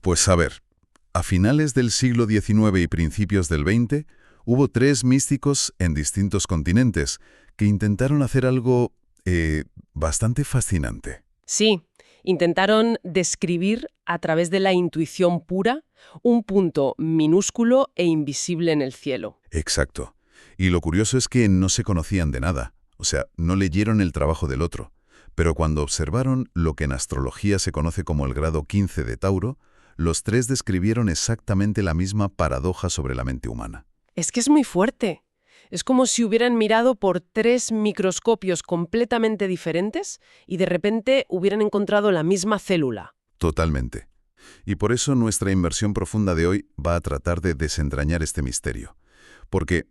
Pues a ver, a finales del siglo XIX y principios del XX, hubo tres místicos en distintos continentes que intentaron hacer algo bastante fascinante. Sí, intentaron describir a través de la intuición pura un punto minúsculo e invisible en el cielo. Exacto. Y lo curioso es que no se conocían de nada, o sea, no leyeron el trabajo del otro. Pero cuando observaron lo que en astrología se conoce como el grado 15 de Tauro, los tres describieron exactamente la misma paradoja sobre la mente humana. Es que es muy fuerte. Es como si hubieran mirado por tres microscopios completamente diferentes y de repente hubieran encontrado la misma célula. Totalmente. Y por eso nuestra inmersión profunda de hoy va a tratar de desentrañar este misterio. Porque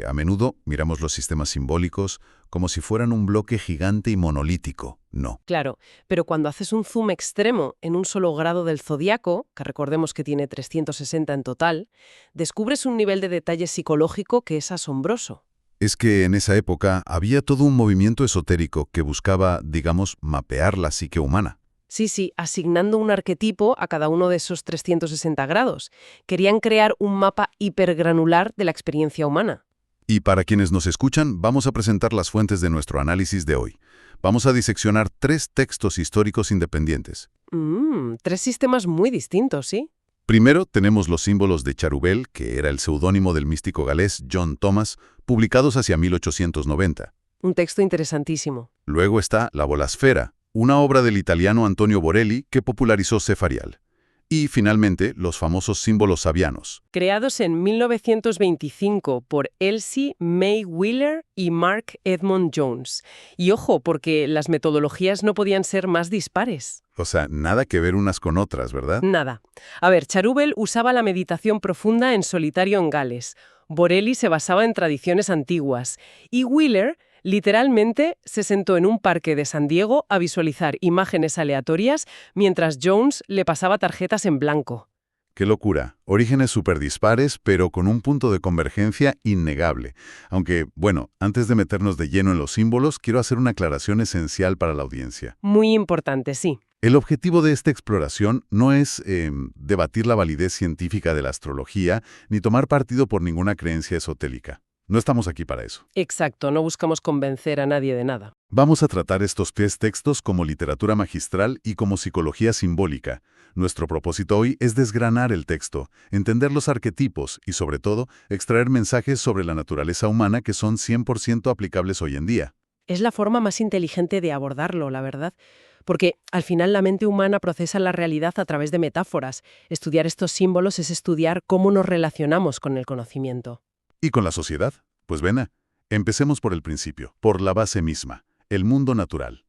a menudo miramos los sistemas simbólicos como si fueran un bloque gigante y monolítico. No. Claro, pero cuando haces un zoom extremo en un solo grado del zodiaco, que recordemos que tiene 360 en total, descubres un nivel de detalle psicológico que es asombroso. Es que en esa época había todo un movimiento esotérico que buscaba, digamos, mapear la psique humana. Sí, asignando un arquetipo a cada uno de esos 360 grados. Querían crear un mapa hipergranular de la experiencia humana. Y para quienes nos escuchan, vamos a presentar las fuentes de nuestro análisis de hoy. Vamos a diseccionar tres textos históricos independientes. Tres sistemas muy distintos, ¿sí? Primero tenemos los símbolos de Charubel, que era el seudónimo del místico galés John Thomas, publicados hacia 1890. Un texto interesantísimo. Luego está la bolasfera, una obra del italiano Antonio Borelli que popularizó Cefarial. Y, finalmente, los famosos símbolos sabianos. Creados en 1925 por Elsie May Wheeler y Mark Edmond Jones. Y ojo, porque las metodologías no podían ser más dispares. O sea, nada que ver unas con otras, ¿verdad? Nada. A ver, Charubel usaba la meditación profunda en solitario en Gales. Borelli se basaba en tradiciones antiguas. Y Wheeler literalmente se sentó en un parque de San Diego a visualizar imágenes aleatorias mientras Jones le pasaba tarjetas en blanco. ¡Qué locura! Orígenes súper dispares, pero con un punto de convergencia innegable. Aunque, bueno, antes de meternos de lleno en los símbolos, quiero hacer una aclaración esencial para la audiencia. Muy importante, sí. El objetivo de esta exploración no es debatir la validez científica de la astrología ni tomar partido por ninguna creencia esotérica. No estamos aquí para eso. Exacto, no buscamos convencer a nadie de nada. Vamos a tratar estos tres textos como literatura magistral y como psicología simbólica. Nuestro propósito hoy es desgranar el texto, entender los arquetipos y, sobre todo, extraer mensajes sobre la naturaleza humana que son 100% aplicables hoy en día. Es la forma más inteligente de abordarlo, la verdad. Porque al final la mente humana procesa la realidad a través de metáforas. Estudiar estos símbolos es estudiar cómo nos relacionamos con el conocimiento. ¿Y con la sociedad? Pues ven, empecemos por el principio, por la base misma, el mundo natural.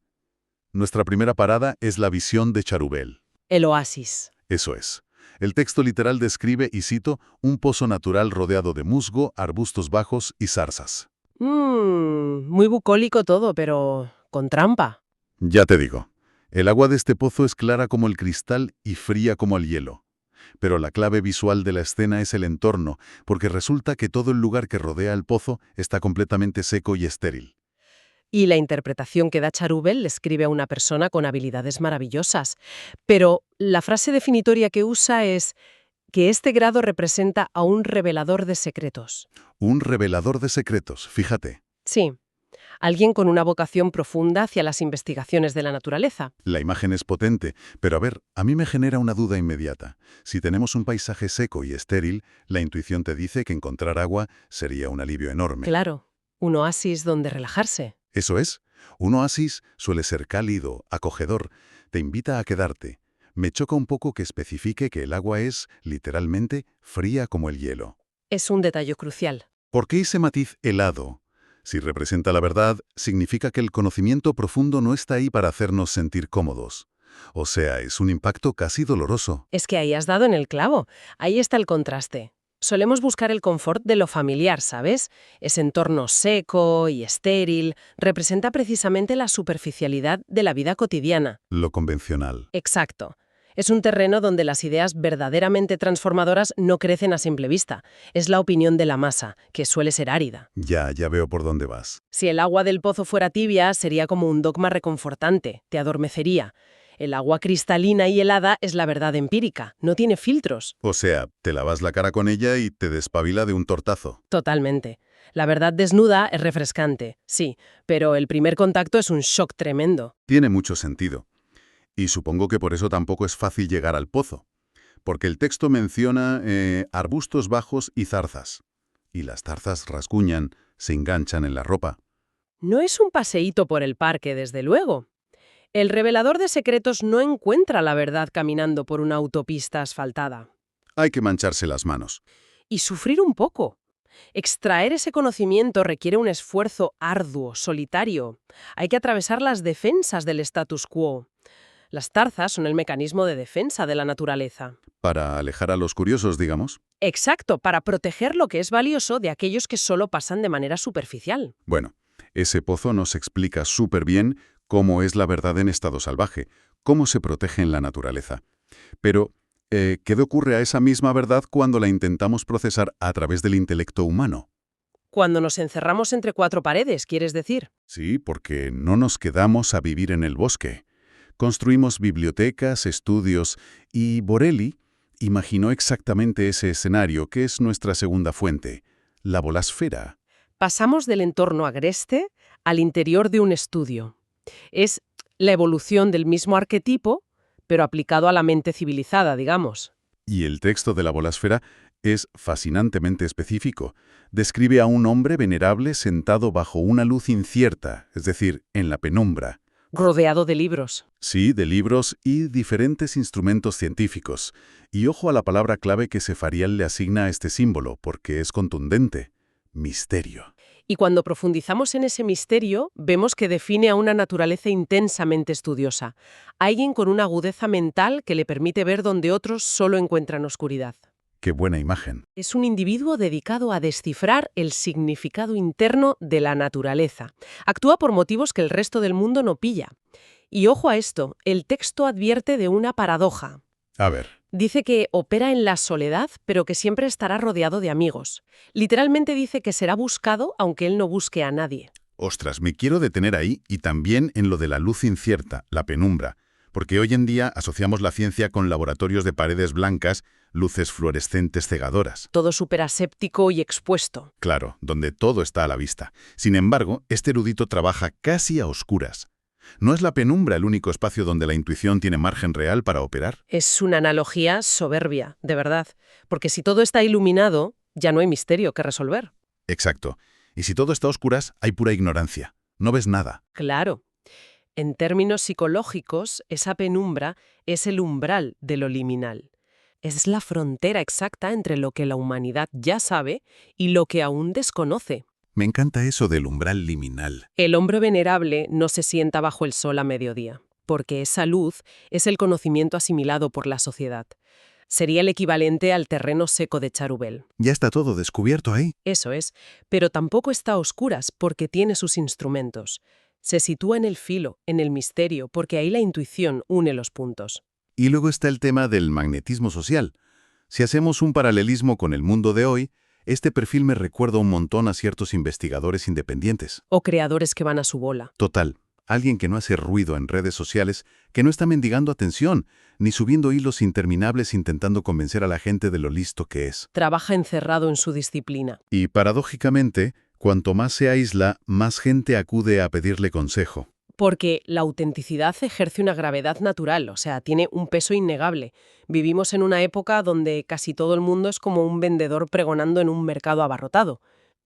Nuestra primera parada es la visión de Charubel. El oasis. Eso es. El texto literal describe, y cito, un pozo natural rodeado de musgo, arbustos bajos y zarzas. Muy bucólico todo, pero con trampa. Ya te digo, el agua de este pozo es clara como el cristal y fría como el hielo. Pero la clave visual de la escena es el entorno, porque resulta que todo el lugar que rodea el pozo está completamente seco y estéril. Y la interpretación que da Charubel le escribe a una persona con habilidades maravillosas. Pero la frase definitoria que usa es que este grado representa a un revelador de secretos. Un revelador de secretos, fíjate. Sí, alguien con una vocación profunda hacia las investigaciones de la naturaleza. La imagen es potente, pero a ver, a mí me genera una duda inmediata. Si tenemos un paisaje seco y estéril, la intuición te dice que encontrar agua sería un alivio enorme. Claro, un oasis donde relajarse. Eso es. Un oasis suele ser cálido, acogedor, te invita a quedarte. Me choca un poco que especifique que el agua es, literalmente, fría como el hielo. Es un detalle crucial. ¿Por qué ese matiz helado? Si representa la verdad, significa que el conocimiento profundo no está ahí para hacernos sentir cómodos. O sea, es un impacto casi doloroso. Es que ahí has dado en el clavo. Ahí está el contraste. Solemos buscar el confort de lo familiar, ¿sabes? Ese entorno seco y estéril representa precisamente la superficialidad de la vida cotidiana. Lo convencional. Exacto. Es un terreno donde las ideas verdaderamente transformadoras no crecen a simple vista. Es la opinión de la masa, que suele ser árida. Ya veo por dónde vas. Si el agua del pozo fuera tibia, sería como un dogma reconfortante, te adormecería. El agua cristalina y helada es la verdad empírica, no tiene filtros. O sea, te lavas la cara con ella y te despabila de un tortazo. Totalmente. La verdad desnuda es refrescante, sí, pero el primer contacto es un shock tremendo. Tiene mucho sentido. Y supongo que por eso tampoco es fácil llegar al pozo. Porque el texto menciona arbustos bajos y zarzas. Y las zarzas rasguñan, se enganchan en la ropa. No es un paseíto por el parque, desde luego. El revelador de secretos no encuentra la verdad caminando por una autopista asfaltada. Hay que mancharse las manos. Y sufrir un poco. Extraer ese conocimiento requiere un esfuerzo arduo, solitario. Hay que atravesar las defensas del status quo. Las zarzas son el mecanismo de defensa de la naturaleza. Para alejar a los curiosos, digamos. Exacto, para proteger lo que es valioso de aquellos que solo pasan de manera superficial. Bueno, ese pozo nos explica súper bien cómo es la verdad en estado salvaje, cómo se protege en la naturaleza. Pero, ¿qué ocurre a esa misma verdad cuando la intentamos procesar a través del intelecto humano? Cuando nos encerramos entre cuatro paredes, ¿quieres decir? Sí, porque no nos quedamos a vivir en el bosque. Construimos bibliotecas, estudios, y Borelli imaginó exactamente ese escenario que es nuestra segunda fuente, la bolasfera. Pasamos del entorno agreste al interior de un estudio. Es la evolución del mismo arquetipo, pero aplicado a la mente civilizada, digamos. Y el texto de la bolasfera es fascinantemente específico. Describe a un hombre venerable sentado bajo una luz incierta, es decir, en la penumbra. Rodeado de libros. Sí, de libros y diferentes instrumentos científicos. Y ojo a la palabra clave que Sefarial le asigna a este símbolo, porque es contundente. Misterio. Y cuando profundizamos en ese misterio, vemos que define a una naturaleza intensamente estudiosa. Alguien con una agudeza mental que le permite ver donde otros solo encuentran oscuridad. Qué buena imagen. Es un individuo dedicado a descifrar el significado interno de la naturaleza. Actúa por motivos que el resto del mundo no pilla. Y ojo a esto, el texto advierte de una paradoja. A ver. Dice que opera en la soledad, pero que siempre estará rodeado de amigos. Literalmente dice que será buscado aunque él no busque a nadie. Ostras, me quiero detener ahí y también en lo de la luz incierta, la penumbra. Porque hoy en día asociamos la ciencia con laboratorios de paredes blancas, luces fluorescentes cegadoras. Todo súper aséptico y expuesto. Claro, donde todo está a la vista. Sin embargo, este erudito trabaja casi a oscuras. ¿No es la penumbra el único espacio donde la intuición tiene margen real para operar? Es una analogía soberbia, de verdad. Porque si todo está iluminado, ya no hay misterio que resolver. Exacto. Y si todo está a oscuras, hay pura ignorancia. No ves nada. Claro. En términos psicológicos, esa penumbra es el umbral de lo liminal. Es la frontera exacta entre lo que la humanidad ya sabe y lo que aún desconoce. Me encanta eso del umbral liminal. El hombre venerable no se sienta bajo el sol a mediodía, porque esa luz es el conocimiento asimilado por la sociedad. Sería el equivalente al terreno seco de Charubel. Ya está todo descubierto ahí. Eso es, pero tampoco está a oscuras porque tiene sus instrumentos. Se sitúa en el filo, en el misterio, porque ahí la intuición une los puntos. Y luego está el tema del magnetismo social. Si hacemos un paralelismo con el mundo de hoy, este perfil me recuerda un montón a ciertos investigadores independientes. O creadores que van a su bola. Total, alguien que no hace ruido en redes sociales, que no está mendigando atención, ni subiendo hilos interminables intentando convencer a la gente de lo listo que es. Trabaja encerrado en su disciplina. Y paradójicamente, cuanto más se aísla, más gente acude a pedirle consejo. Porque la autenticidad ejerce una gravedad natural, o sea, tiene un peso innegable. Vivimos en una época donde casi todo el mundo es como un vendedor pregonando en un mercado abarrotado.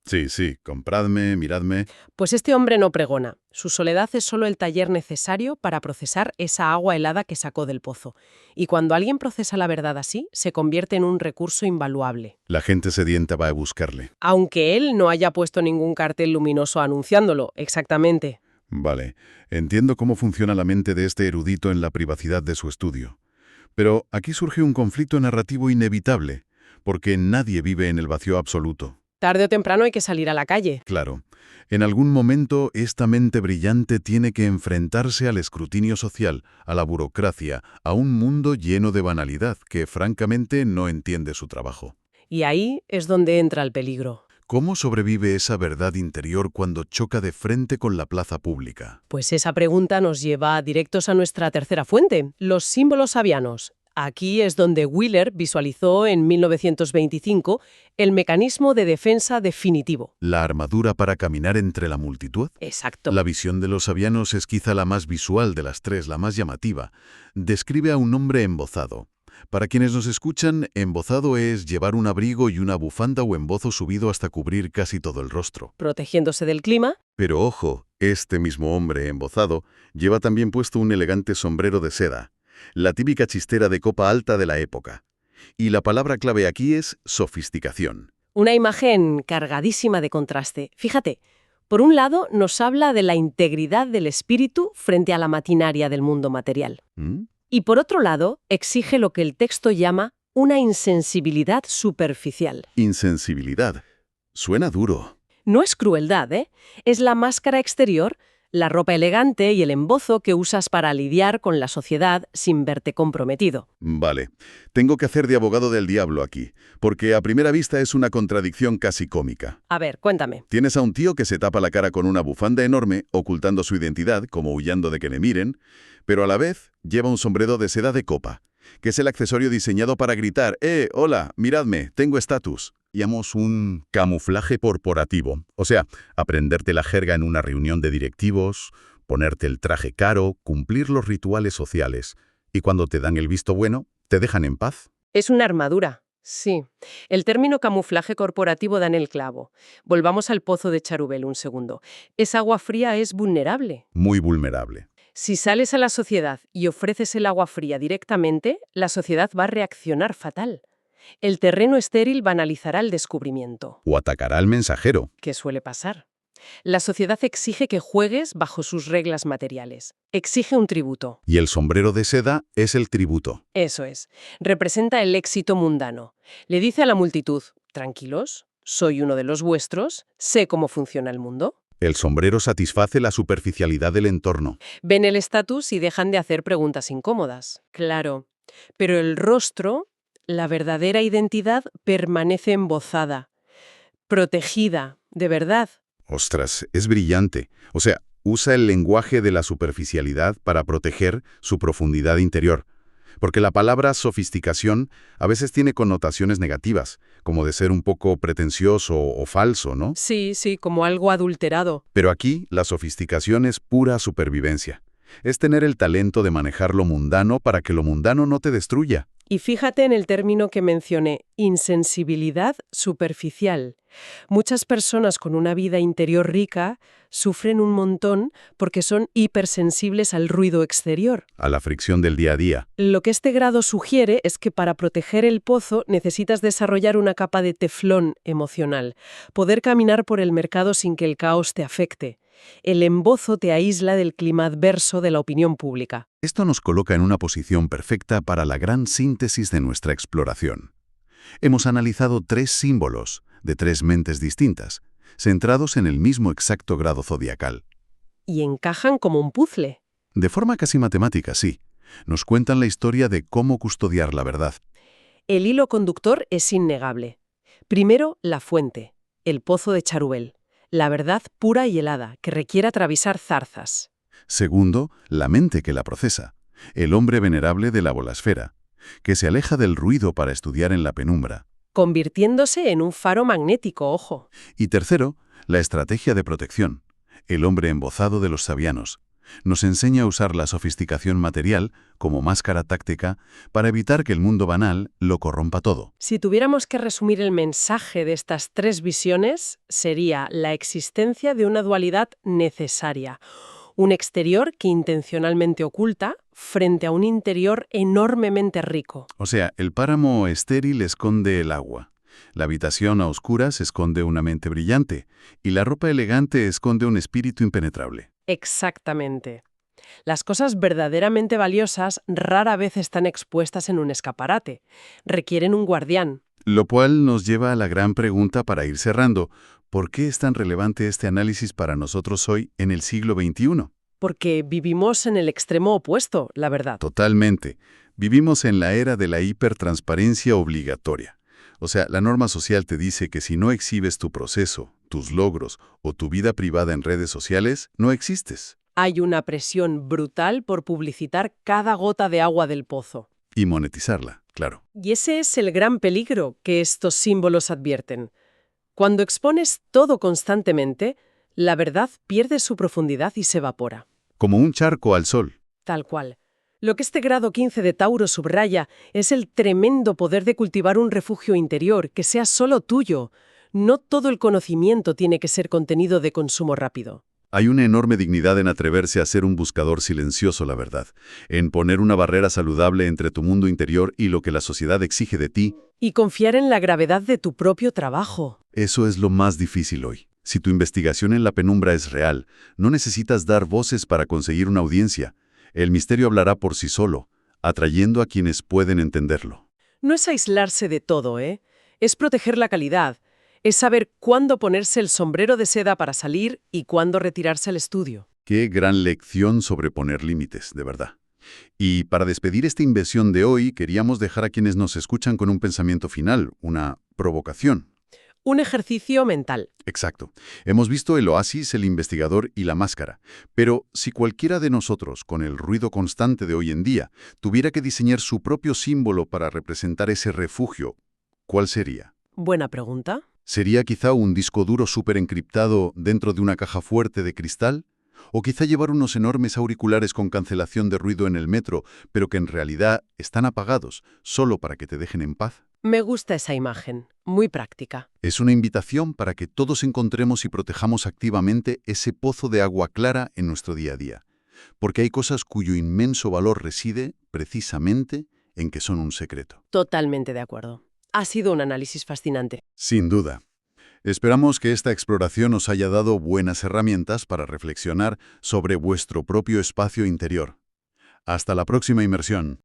Sí, compradme, miradme. Pues este hombre no pregona. Su soledad es solo el taller necesario para procesar esa agua helada que sacó del pozo. Y cuando alguien procesa la verdad así, se convierte en un recurso invaluable. La gente sedienta va a buscarle. Aunque él no haya puesto ningún cartel luminoso anunciándolo, exactamente. Vale, entiendo cómo funciona la mente de este erudito en la privacidad de su estudio. Pero aquí surge un conflicto narrativo inevitable, porque nadie vive en el vacío absoluto. Tarde o temprano hay que salir a la calle. Claro, en algún momento esta mente brillante tiene que enfrentarse al escrutinio social, a la burocracia, a un mundo lleno de banalidad que francamente no entiende su trabajo. Y ahí es donde entra el peligro. ¿Cómo sobrevive esa verdad interior cuando choca de frente con la plaza pública? Pues esa pregunta nos lleva directos a nuestra tercera fuente, los símbolos sabianos. Aquí es donde Wheeler visualizó en 1925 el mecanismo de defensa definitivo. ¿La armadura para caminar entre la multitud? Exacto. La visión de los sabianos es quizá la más visual de las tres, la más llamativa. Describe a un hombre embozado. Para quienes nos escuchan, embozado es llevar un abrigo y una bufanda o embozo subido hasta cubrir casi todo el rostro. Protegiéndose del clima. Pero ojo, este mismo hombre embozado lleva también puesto un elegante sombrero de seda, la típica chistera de copa alta de la época. Y la palabra clave aquí es sofisticación. Una imagen cargadísima de contraste. Fíjate, por un lado nos habla de la integridad del espíritu frente a la maquinaria del mundo material. ¿Mm? Y por otro lado, exige lo que el texto llama una insensibilidad superficial. Insensibilidad. Suena duro. No es crueldad, ¿eh? Es la máscara exterior, la ropa elegante y el embozo que usas para lidiar con la sociedad sin verte comprometido. Vale, tengo que hacer de abogado del diablo aquí, porque a primera vista es una contradicción casi cómica. A ver, cuéntame. Tienes a un tío que se tapa la cara con una bufanda enorme, ocultando su identidad, como huyendo de que le miren, pero a la vez lleva un sombrero de seda de copa, que es el accesorio diseñado para gritar hola, miradme, tengo estatus. Llamamos un camuflaje corporativo, o sea, aprenderte la jerga en una reunión de directivos, ponerte el traje caro, cumplir los rituales sociales, y cuando te dan el visto bueno, te dejan en paz. Es una armadura. Sí. El término camuflaje corporativo da en el clavo. Volvamos al pozo de Charubel un segundo. Esa agua fría es vulnerable. Muy vulnerable. Si sales a la sociedad y ofreces el agua fría directamente, la sociedad va a reaccionar fatal. El terreno estéril banalizará el descubrimiento. O atacará al mensajero. ¿Qué suele pasar? La sociedad exige que juegues bajo sus reglas materiales. Exige un tributo. Y el sombrero de seda es el tributo. Eso es. Representa el éxito mundano. Le dice a la multitud, tranquilos, soy uno de los vuestros, sé cómo funciona el mundo. El sombrero satisface la superficialidad del entorno. Ven el estatus y dejan de hacer preguntas incómodas. Claro. Pero el rostro, la verdadera identidad, permanece embozada, protegida, de verdad. Ostras, es brillante. O sea, usa el lenguaje de la superficialidad para proteger su profundidad interior. Porque la palabra sofisticación a veces tiene connotaciones negativas, como de ser un poco pretencioso o falso, ¿no? Sí, como algo adulterado. Pero aquí la sofisticación es pura supervivencia. Es tener el talento de manejar lo mundano para que lo mundano no te destruya. Y fíjate en el término que mencioné, insensibilidad superficial. Muchas personas con una vida interior rica sufren un montón porque son hipersensibles al ruido exterior. A la fricción del día a día. Lo que este grado sugiere es que para proteger el pozo necesitas desarrollar una capa de teflón emocional, poder caminar por el mercado sin que el caos te afecte. El embozo te aísla del clima adverso de la opinión pública. Esto nos coloca en una posición perfecta para la gran síntesis de nuestra exploración. Hemos analizado tres símbolos de tres mentes distintas, centrados en el mismo exacto grado zodiacal. Y encajan como un puzzle. De forma casi matemática, sí. Nos cuentan la historia de cómo custodiar la verdad. El hilo conductor es innegable. Primero, la fuente, el pozo de Charubel. La verdad pura y helada, que requiere atravesar zarzas. Segundo, la mente que la procesa, el hombre venerable de la bolasfera, que se aleja del ruido para estudiar en la penumbra. Convirtiéndose en un faro magnético, ojo. Y tercero, la estrategia de protección, el hombre embozado de los sabianos. Nos enseña a usar la sofisticación material como máscara táctica para evitar que el mundo banal lo corrompa todo. Si tuviéramos que resumir el mensaje de estas tres visiones, sería la existencia de una dualidad necesaria. Un exterior que intencionalmente oculta frente a un interior enormemente rico. O sea, el páramo estéril esconde el agua. La habitación a oscuras esconde una mente brillante. Y la ropa elegante esconde un espíritu impenetrable. Exactamente. Las cosas verdaderamente valiosas rara vez están expuestas en un escaparate. Requieren un guardián. Lo cual nos lleva a la gran pregunta para ir cerrando. ¿Por qué es tan relevante este análisis para nosotros hoy en el siglo XXI? Porque vivimos en el extremo opuesto, la verdad. Totalmente. Vivimos en la era de la hipertransparencia obligatoria. O sea, la norma social te dice que si no exhibes tu proceso, tus logros o tu vida privada en redes sociales, no existes. Hay una presión brutal por publicitar cada gota de agua del pozo. Y monetizarla, claro. Y ese es el gran peligro que estos símbolos advierten. Cuando expones todo constantemente, la verdad pierde su profundidad y se evapora. Como un charco al sol. Tal cual. Lo que este grado 15 de Tauro subraya es el tremendo poder de cultivar un refugio interior que sea solo tuyo. No todo el conocimiento tiene que ser contenido de consumo rápido. Hay una enorme dignidad en atreverse a ser un buscador silencioso, la verdad, en poner una barrera saludable entre tu mundo interior y lo que la sociedad exige de ti. Y confiar en la gravedad de tu propio trabajo. Eso es lo más difícil hoy. Si tu investigación en la penumbra es real, no necesitas dar voces para conseguir una audiencia. El misterio hablará por sí solo, atrayendo a quienes pueden entenderlo. No es aislarse de todo, ¿eh? Es proteger la calidad. Es saber cuándo ponerse el sombrero de seda para salir y cuándo retirarse al estudio. Qué gran lección sobre poner límites, de verdad. Y para despedir esta inversión de hoy, queríamos dejar a quienes nos escuchan con un pensamiento final, una provocación. Un ejercicio mental. Exacto. Hemos visto el oasis, el investigador y la máscara. Pero si cualquiera de nosotros, con el ruido constante de hoy en día, tuviera que diseñar su propio símbolo para representar ese refugio, ¿cuál sería? Buena pregunta. ¿Sería quizá un disco duro súper encriptado dentro de una caja fuerte de cristal? ¿O quizá llevar unos enormes auriculares con cancelación de ruido en el metro, pero que en realidad están apagados, solo para que te dejen en paz? Me gusta esa imagen. Muy práctica. Es una invitación para que todos encontremos y protejamos activamente ese pozo de agua clara en nuestro día a día. Porque hay cosas cuyo inmenso valor reside, precisamente, en que son un secreto. Totalmente de acuerdo. Ha sido un análisis fascinante. Sin duda. Esperamos que esta exploración os haya dado buenas herramientas para reflexionar sobre vuestro propio espacio interior. Hasta la próxima inmersión.